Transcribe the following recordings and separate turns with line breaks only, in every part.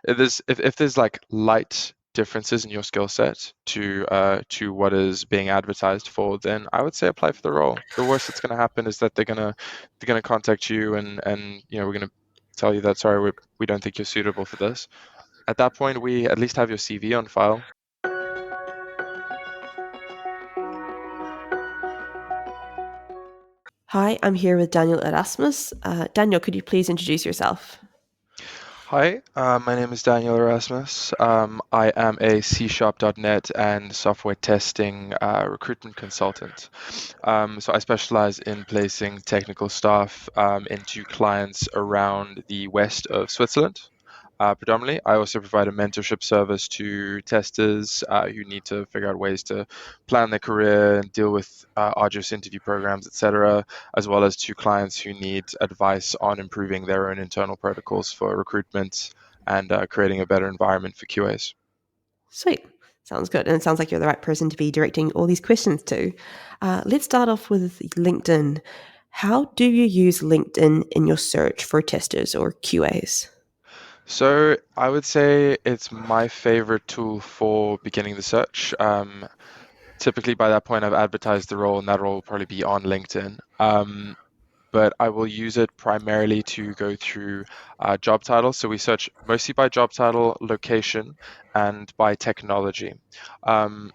If there's like light differences in your skill set to what is being advertised for, then I would say apply for the role. The worst that's going to happen is that they're gonna contact you and we're gonna tell you that sorry we don't think you're suitable for this. At that point, we at least have your CV on file.
Hi, I'm here with Daniel Erasmus. Daniel, could you please introduce yourself?
Hi, my name is Daniel Erasmus. I am a C#.NET and software testing recruitment consultant. So I specialize in placing technical staff into clients around the west of Switzerland. Predominantly, I also provide a mentorship service to testers who need to figure out ways to plan their career and deal with arduous interview programs, etc., as well as to clients who need advice on improving their own internal protocols for recruitment and creating a better environment for QAs.
Sweet. Sounds good. And it sounds like you're the right person to be directing all these questions to. Let's start off with LinkedIn. How do you use LinkedIn in your search for testers or QAs?
So I would say it's my favorite tool for beginning the search. Typically, by that point, I've advertised the role, and that role will probably be on LinkedIn. But I will use it primarily to go through job titles. So we search mostly by job title, location, and by technology.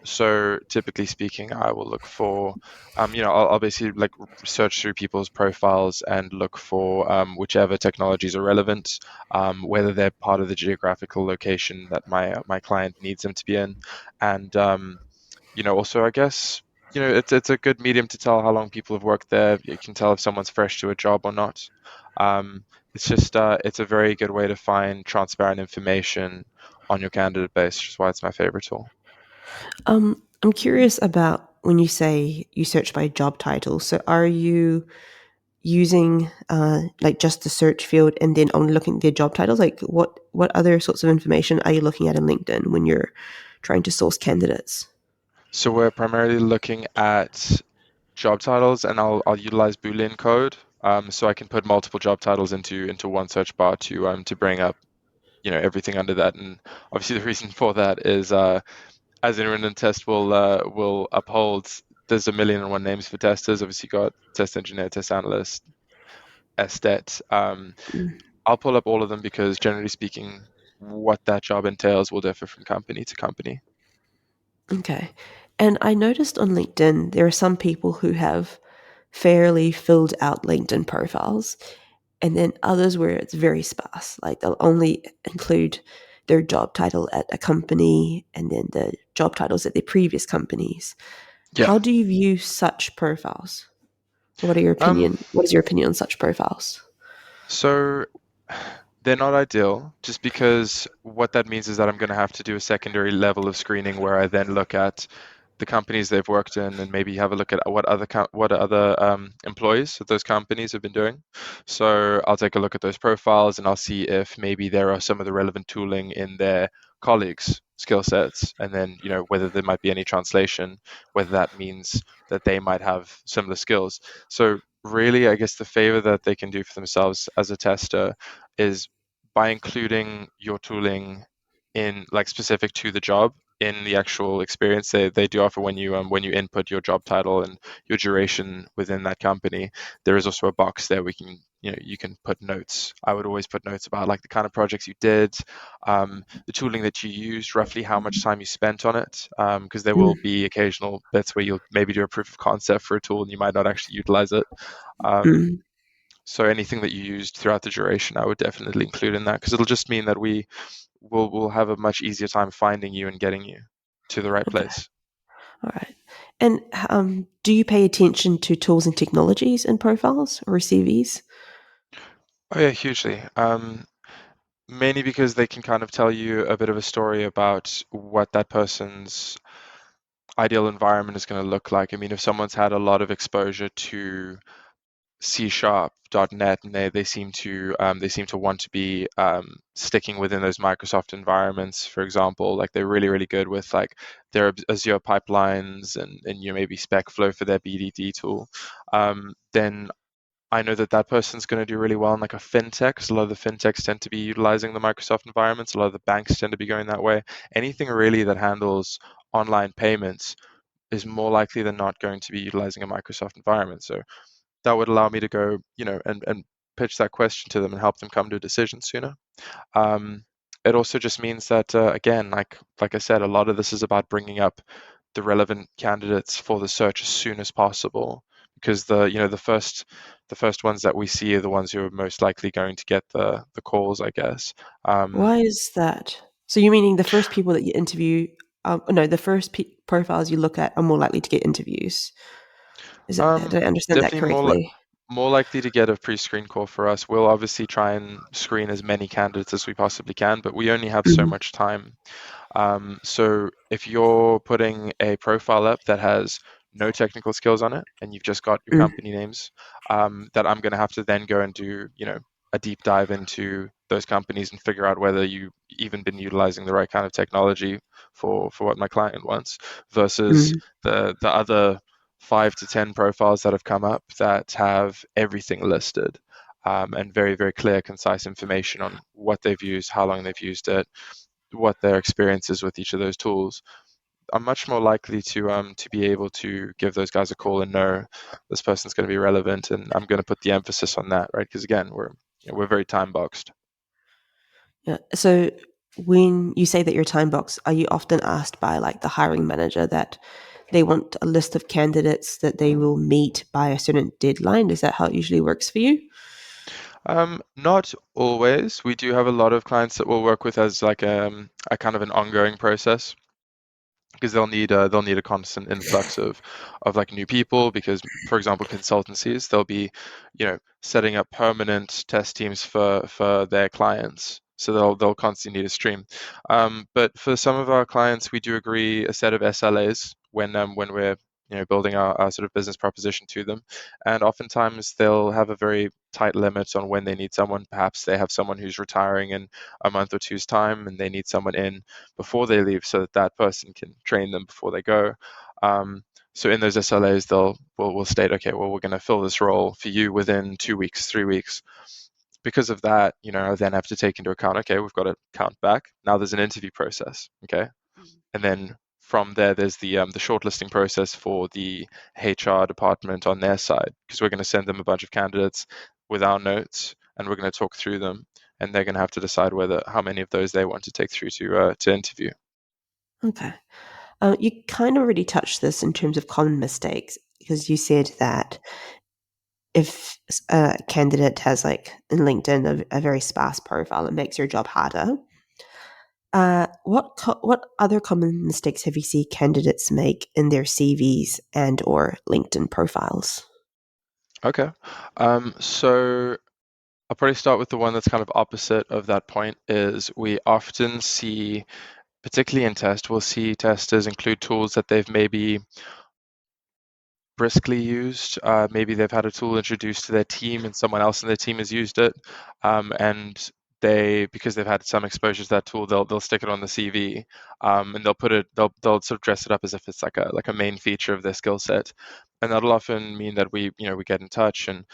So typically speaking, I will look for, I'll basically like search through people's profiles and look for whichever technologies are relevant, whether they're part of the geographical location that my client needs them to be in, and also I guess it's a good medium to tell how long people have worked there. You can tell if someone's fresh to a job or not. Um, it's just it's a very good way to find transparent information on your candidate base, which is why it's my favorite tool.
I'm curious about when you say you search by job title. So are you using like just the search field and then only looking at their job titles? Like what other sorts of information are you looking at in LinkedIn when you're trying to source candidates?
So we're primarily looking at job titles, and I'll utilize Boolean code, so I can put multiple job titles into one search bar to bring up everything under that. And obviously the reason for that is as anyone in test will uphold, there's a million and one names for testers. Obviously, you got test engineer, test analyst, SDET.
Mm,
I'll pull up all of them because generally speaking, what that job entails will differ from company to company.
okay. And I noticed on LinkedIn there are some people who have fairly filled out LinkedIn profiles, and then others where it's very sparse. Like they'll only include their job title at a company and then the job titles at their previous companies.
Yeah.
How do you view such profiles? What are your
Um.
opinion? What is your opinion on such profiles?
So they're not ideal, just because what that means is that I'm going to have to do a secondary level of screening where I then look at the companies they've worked in and maybe have a look at what other employees of those companies have been doing. So I'll take a look at those profiles and I'll see if maybe there are some of the relevant tooling in their colleagues' skill sets, and then whether there might be any translation, whether that means that they might have similar skills. So really, I guess the favor that they can do for themselves as a tester is by including your tooling in like specific to the job in the actual experience they do offer when you input your job title and your duration within that company. There is also a box there we can you can put notes. I would always put notes about like the kind of projects you did, the tooling that you used, roughly how much time you spent on it, because there will
Mm,
be occasional bits where you'll maybe do a proof of concept for a tool and you might not actually utilize it. um,
mm,
so anything that you used throughout the duration, I would definitely include in that because it'll just mean that we will have a much easier time finding you and getting you to the right
okay,
place.
all right. And do you pay attention to tools and technologies in profiles or CVs?
Oh yeah, hugely. Mainly because they can kind of tell you a bit of a story about what that person's ideal environment is going to look like. I mean, if someone's had a lot of exposure to C#.NET, and they seem to want to be sticking within those Microsoft environments, for example. Like they're really really good with like their Azure pipelines and maybe SpecFlow for their BDD tool. Then I know that that person's going to do really well in like a fintech, 'cause a lot of the fintechs tend to be utilizing the Microsoft environments. A lot of the banks tend to be going that way. Anything really that handles online payments is more likely than not going to be utilizing a Microsoft environment. So that would allow me to go, and pitch that question to them and help them come to a decision sooner. Um, it also just means that, again, like I said, a lot of this is about bringing up the relevant candidates for the search as soon as possible, because the first ones that we see are the ones who are most likely going to get the calls, I guess. Um,
Why is that? So you're meaning the first people that you interview, no, the first profiles you look at are more likely to get interviews. Is it? Did
Um,
I understand that
Definitely
correctly?
more likely to get a pre-screen call for us. We'll obviously try and screen as many candidates as we possibly can, but we only have so
Mhm,
much time. So if you're putting a profile up that has no technical skills on it and you've just got your
mm,
company names, that I'm going to have to then go and do, a deep dive into those companies and figure out whether you even been utilizing the right kind of technology for what my client wants, versus
mm.
the other 5 to 10 profiles that have come up that have everything listed. And very, very clear, concise information on what they've used, how long they've used it, what their experience is with each of those tools. I'm much more likely to be able to give those guys a call and know this person's going to be relevant, and I'm going to put the emphasis on that, right? Because again, we're very time boxed.
Yeah. So when you say that you're time box, are you often asked by like the hiring manager that they want a list of candidates that they will meet by a certain deadline? Is that how it usually works for you?
Not always. We do have a lot of clients that we'll work with as like a kind of an ongoing process, because they'll need a constant influx of like new people, because for example consultancies, they'll be setting up permanent test teams for their clients, so they'll constantly need a stream. But for some of our clients, we do agree a set of SLAs when we're building our sort of business proposition to them, and oftentimes they'll have a very tight limit on when they need someone. Perhaps they have someone who's retiring in a month or two's time and they need someone in before they leave, so that that person can train them before they go. Um, so in those SLAs, will state, okay, well, we're going to fill this role for you within 2 weeks, 3 weeks. Because of that, I then have to take into account, okay, we've got to count back. Now there's an interview process, okay, and then from there, there's the shortlisting process for the HR department on their side, because we're going to send them a bunch of candidates with our notes, and we're going to talk through them, and they're going to have to decide whether how many of those they want to take through to interview.
Okay. You kind of already touched this in terms of common mistakes because you said that if a candidate has like in LinkedIn a very sparse profile, it makes your job harder. What other common mistakes have you seen candidates make in their CVs and or LinkedIn profiles?
Okay. So I'll probably start with the one that's kind of opposite of that point. Is we often see, particularly in test, we'll see testers include tools that they've maybe briskly used. Maybe they've had a tool introduced to their team and someone else in their team has used it. And because they've had some exposure to that tool, they'll stick it on the CV, and they'll sort of dress it up as if it's like a main feature of their skill set. And that'll often mean that we get in touch, and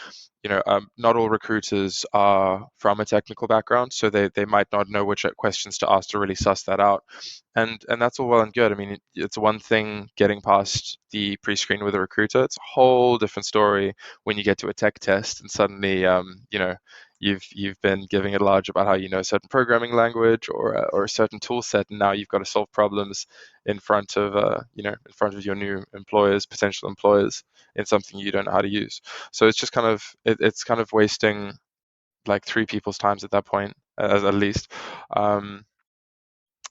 not all recruiters are from a technical background, so they might not know which questions to ask to really suss that out. And that's all well and good. I mean, it's one thing getting past the pre-screen with a recruiter. It's a whole different story when you get to a tech test and suddenly, you've been giving it a large about how you know a certain programming language or a certain tool set, and now you've got to solve problems in front of your new employers, potential employers, in something you don't know how to use. So it's just it's kind of wasting like three people's times at that point, at least. Um,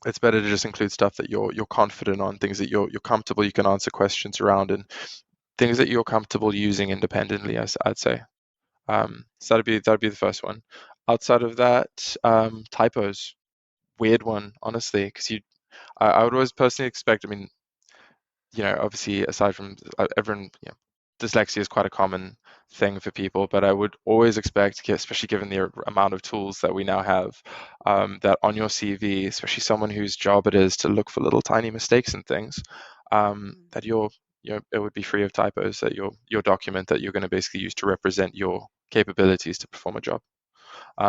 it's better to just include stuff that you're confident on, things that you're comfortable you can answer questions around, and things that you're comfortable using independently, I'd say. So that'd be the first one. Outside of that, typos, weird one, honestly, because I would always personally expect. I mean, obviously, aside from everyone, dyslexia is quite a common thing for people, but I would always expect, especially given the amount of tools that we now have, that on your CV, especially someone whose job it is to look for little tiny mistakes and things, that you're it would be free of typos, that your document that you're going to basically use to represent your capabilities to perform a job.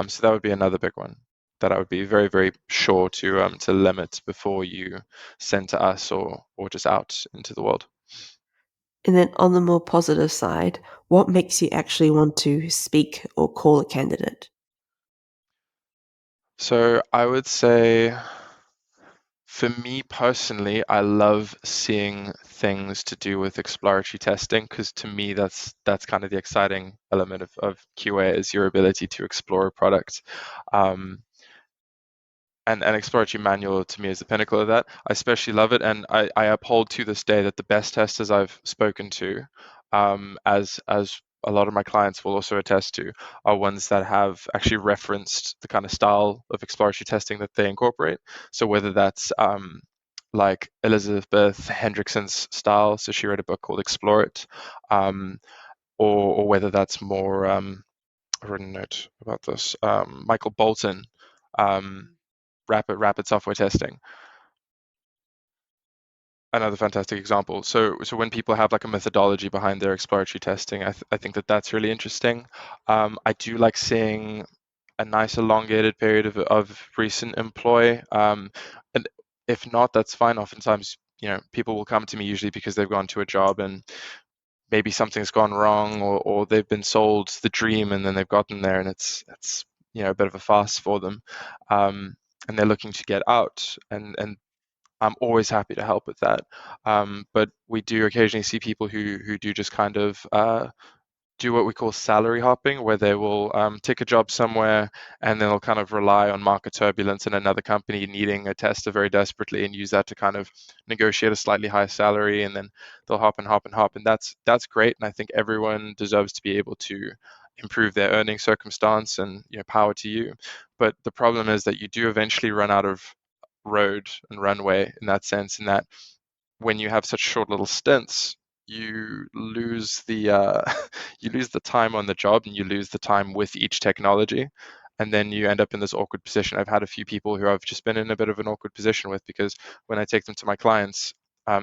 So that would be another big one that I would be very, very sure to limit before you send to us or just out into the world.
And then on the more positive side, what makes you actually want to speak or call a candidate?
So I would say, for me personally, I love seeing things to do with exploratory testing, because to me that's kind of the exciting element of QA, is your ability to explore a product. Um, and exploratory manual to me is the pinnacle of that. I especially love it, and I uphold to this day that the best testers I've spoken to, as a lot of my clients will also attest to, are ones that have actually referenced the kind of style of exploratory testing that they incorporate. So whether that's like Elizabeth Hendrickson's style, so she wrote a book called Explore It, um, or whether that's more I've written a note about this. Michael Bolton, um, rapid software testing, another fantastic example. So when people have like a methodology behind their exploratory testing, I think that that's really interesting. I do like seeing a nice elongated period of recent employ. And if not, that's fine. Oftentimes, people will come to me usually because they've gone to a job and maybe something's gone wrong, or they've been sold the dream and then they've gotten there and it's a bit of a farce for them. And they're looking to get out, and I'm always happy to help with that. But we do occasionally see people who do just kind of do what we call salary hopping, where they will take a job somewhere and then they'll kind of rely on market turbulence and another company needing a tester very desperately and use that to kind of negotiate a slightly higher salary, and then they'll hop and hop and hop, and that's great. And I think everyone deserves to be able to improve their earning circumstance, and power to you. But the problem is that you do eventually run out of road and runway in that sense, in that when you have such short little stints, you lose the you lose the time on the job and you lose the time with each technology, and then you end up in this awkward position. I've had a few people who I've just been in a bit of an awkward position with, because when I take them to my clients,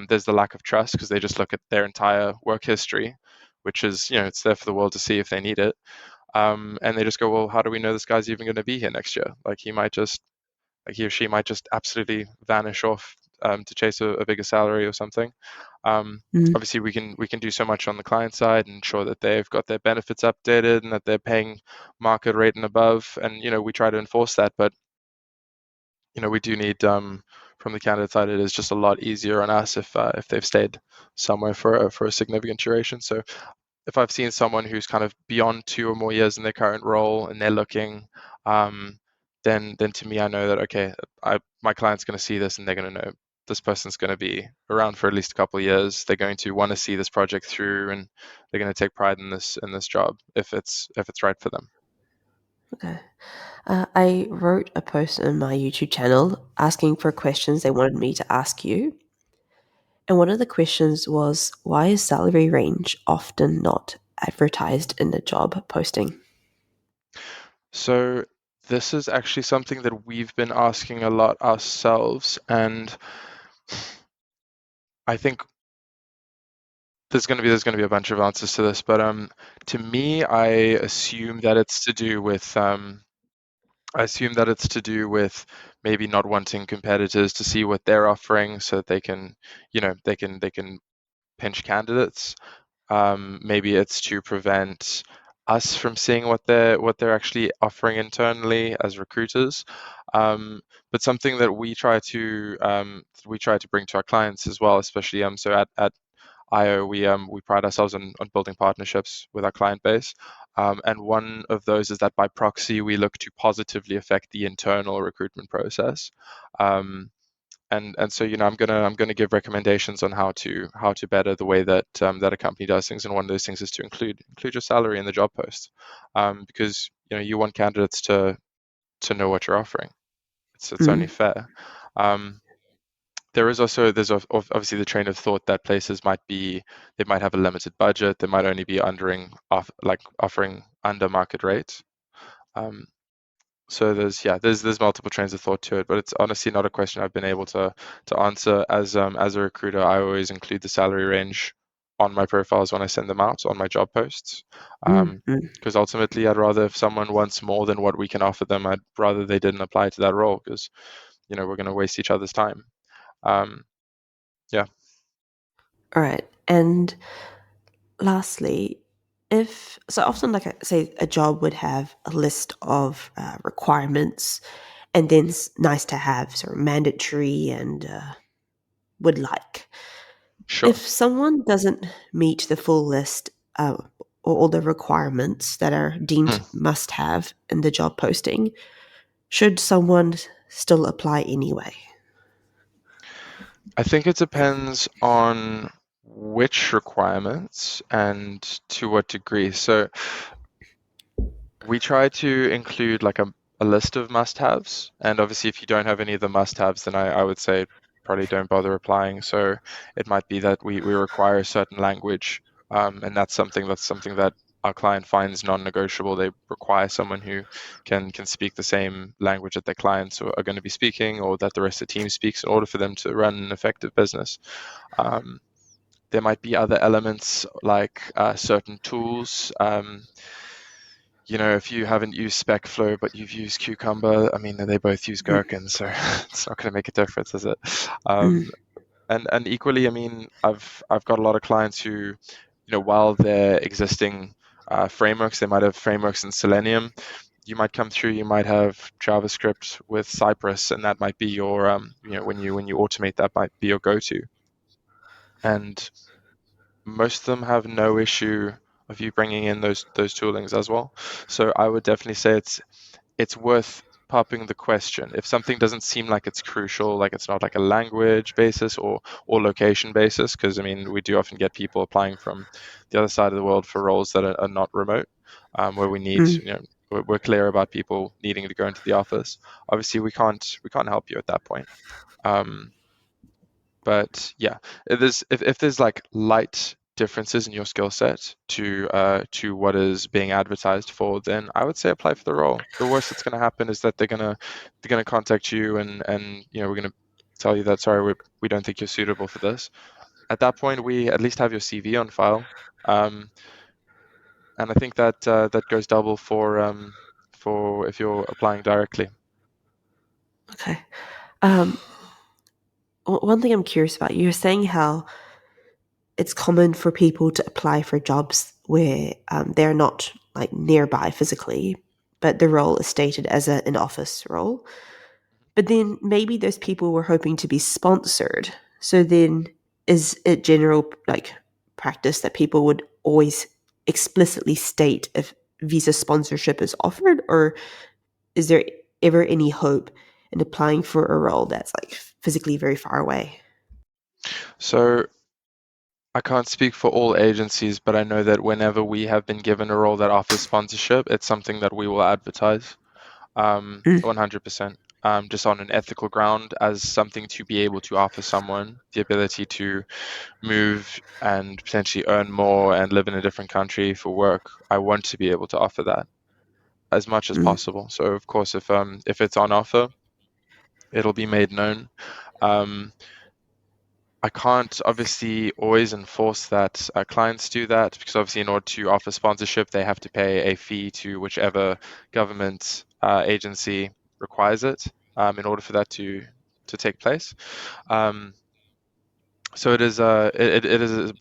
there's the lack of trust, because they just look at their entire work history, which is, it's there for the world to see if they need it. And they just go, well, how do we know this guy's even going to be here next year? Like, he or she might just absolutely vanish off to chase a bigger salary or something. Um,
Mm.
Obviously, we can do so much on the client side and ensure that they've got their benefits updated and that they're paying market rate and above, and we try to enforce that. But we do need, from the candidate side, it is just a lot easier on us if they've stayed somewhere for a significant duration. So if I've seen someone who's kind of beyond 2 or more years in their current role and they're looking, um, then to me, I know that, okay, my client's going to see this and they're going to know this person's going to be around for at least a couple of years. They're going to want to see this project through, and they're going to take pride in this job if it's right for them.
Okay. I wrote a post on my YouTube channel asking for questions they wanted me to ask you. And one of the questions was, why is salary range often not advertised in the job posting?
So this is actually something that we've been asking a lot ourselves, and I think there's going to be a bunch of answers to this, but to me, I assume that it's to do with maybe not wanting competitors to see what they're offering, so that they can pinch candidates. Maybe it's to prevent us from seeing what they're actually offering internally as recruiters. But something that we try to bring to our clients as well, especially so at IO, we pride ourselves on building partnerships with our client base, and one of those is that by proxy we look to positively affect the internal recruitment process. Um, and so I'm gonna give recommendations on how to better the way that a company does things, and one of those things is to include your salary in the job post, because you want candidates to know what you're offering. It's only
Mm.
fair. Um, obviously the train of thought that places they might have a limited budget, they might only be offering under market rate. Um, so there's multiple trains of thought to it, but it's honestly not a question I've been able to answer as a recruiter. I always include the salary range on my profiles when I send them out on my job posts.
Mm-hmm.
Because ultimately, I'd rather if someone wants more than what we can offer them, I'd rather they didn't apply to that role because we're going to waste each other's time. Um, yeah,
All right. And lastly, if so, often, like I say, a job would have a list of requirements and then nice to have, sort of mandatory and would like. If
sure.
someone doesn't meet the full list or all the requirements that are deemed
Hmm.
must have in the job posting, should someone still apply anyway?
I think it depends on which requirements and to what degree. So we try to include like a list of must-haves, and obviously if you don't have any of the must-haves, then I would say probably don't bother applying. So it might be that we require a certain language, and that's something that our client finds non-negotiable. They require someone who can speak the same language that their clients are going to be speaking, or that the rest of the team speaks, in order for them to run an effective business. Um, there might be other elements like certain tools. If you haven't used SpecFlow but you've used Cucumber, I mean, they both use
Mm,
Gherkin, so it's not going to make a difference, is it? Um,
mm,
and equally, I mean, I've got a lot of clients who, while their existing frameworks, they might have frameworks in Selenium. You might come through, you might have JavaScript with Cypress, and that might be your, when you automate, that might be your go-to. And most of them have no issue of you bringing in those toolings as well. So I would definitely say it's worth popping the question. If something doesn't seem like it's crucial, like it's not like a language basis or location basis, because I mean we do often get people applying from the other side of the world for roles that are not remote, where we need,
mm.
we're clear about people needing to go into the office. Obviously, we can't help you at that point. Um, but yeah, if there's like light differences in your skill set to what is being advertised for, then I would say apply for the role. The worst that's going to happen is that they're gonna contact you and we're going to tell you that sorry we don't think you're suitable for this. At that point, we at least have your CV on file, um, and I think that that goes double for if you're applying directly.
Okay. Um, one thing I'm curious about, you're saying how it's common for people to apply for jobs where they're not like nearby physically, but the role is stated as an office role. But then maybe those people were hoping to be sponsored. So then is it general like practice that people would always explicitly state if visa sponsorship is offered, or is there ever any hope in applying for a role that's like physically very far away?
So I can't speak for all agencies, but I know that whenever we have been given a role that offers sponsorship, it's something that we will advertise,
Mm,
100%, just on an ethical ground as something to be able to offer someone the ability to move and potentially earn more and live in a different country for work. I want to be able to offer that as much as
mm,
possible. So of course, if it's on offer, it'll be made known. Um, I can't obviously always enforce that clients do that because obviously in order to offer sponsorship, they have to pay a fee to whichever government agency requires it in order for that to take place. Um, so it is a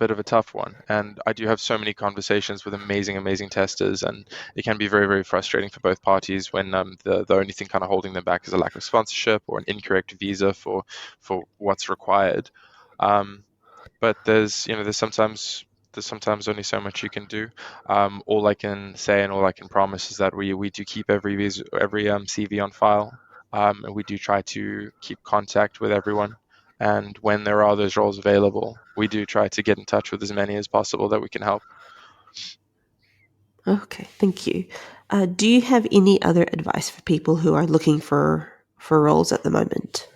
bit of a tough one, and I do have so many conversations with amazing testers, and it can be very frustrating for both parties when the only thing kind of holding them back is a lack of sponsorship or an incorrect visa for what's required. Um, but there's sometimes only so much you can do. All I can say and all I can promise is that we do keep every CV on file, and we do try to keep contact with everyone. And when there are those roles available, we do try to get in touch with as many as possible that we can help.
okay, thank you. Do you have any other advice for people who are looking for roles at the moment?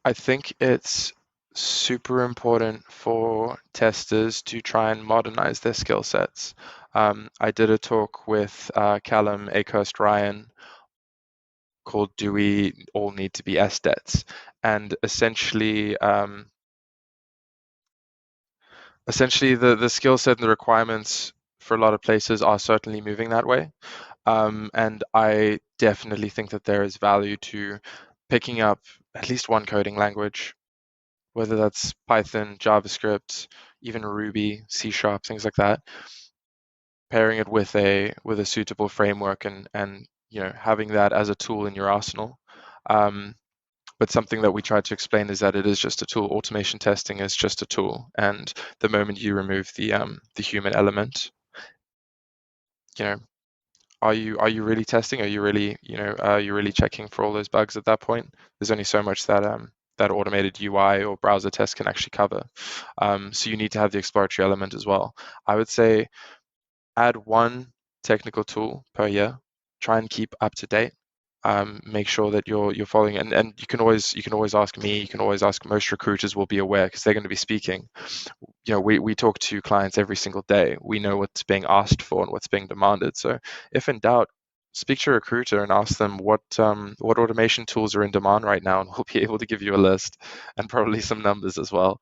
I think it's super important for testers to try and modernize their skill sets. I did a talk with Callum Akehurst Ryan called "Do We All Need to Be SDETs?" And essentially, Essentially, the skill set and the requirements for a lot of places are certainly moving that way. And I definitely think that there is value to picking up at least one coding language, whether that's Python, JavaScript, even Ruby, C Sharp, things like that, pairing it with a suitable framework and having that as a tool in your arsenal. Um, but something that we try to explain is that it is just a tool. Automation testing is just a tool, and the moment you remove the human element, you know, are you really testing? Are you really are you really checking for all those bugs at that point? There's only so much that that automated UI or browser test can actually cover. So you need to have the exploratory element as well. I would say add one technical tool per year. Try and keep up to date. Make sure that you're following, and you can always ask me. You can always ask, most recruiters will be aware because they're going to be speaking. We talk to clients every single day. We know what's being asked for and what's being demanded. So if in doubt, speak to a recruiter and ask them what automation tools are in demand right now, and we'll be able to give you a list and probably some numbers as well.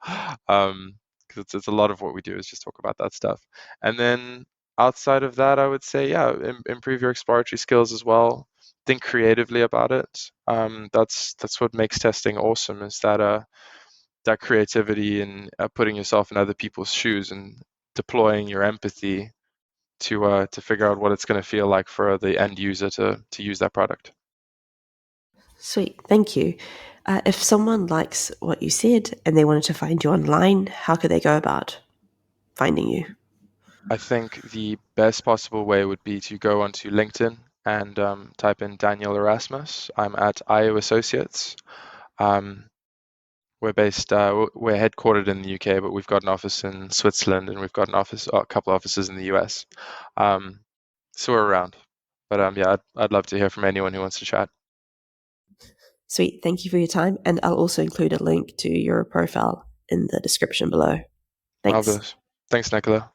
Because it's a lot of what we do is just talk about that stuff. And then outside of that, I would say, yeah, improve your exploratory skills as well. Think creatively about it. That's what makes testing awesome, is that creativity and putting yourself in other people's shoes and deploying your empathy to figure out what it's going to feel like for the end user to use that product.
Sweet, thank you. If someone likes what you said and they wanted to find you online, how could they go about finding you?
I think the best possible way would be to go onto LinkedIn and type in Daniel Erasmus. I'm at IO Associates. Um, we're headquartered in the UK, but we've got an office in Switzerland and we've got a couple of offices in the US. Um, so we're around. But yeah, I'd love to hear from anyone who wants to chat.
Sweet, thank you for your time, and I'll also include a link to your profile in the description below. Thanks.
Marvelous. Thanks, Nicola.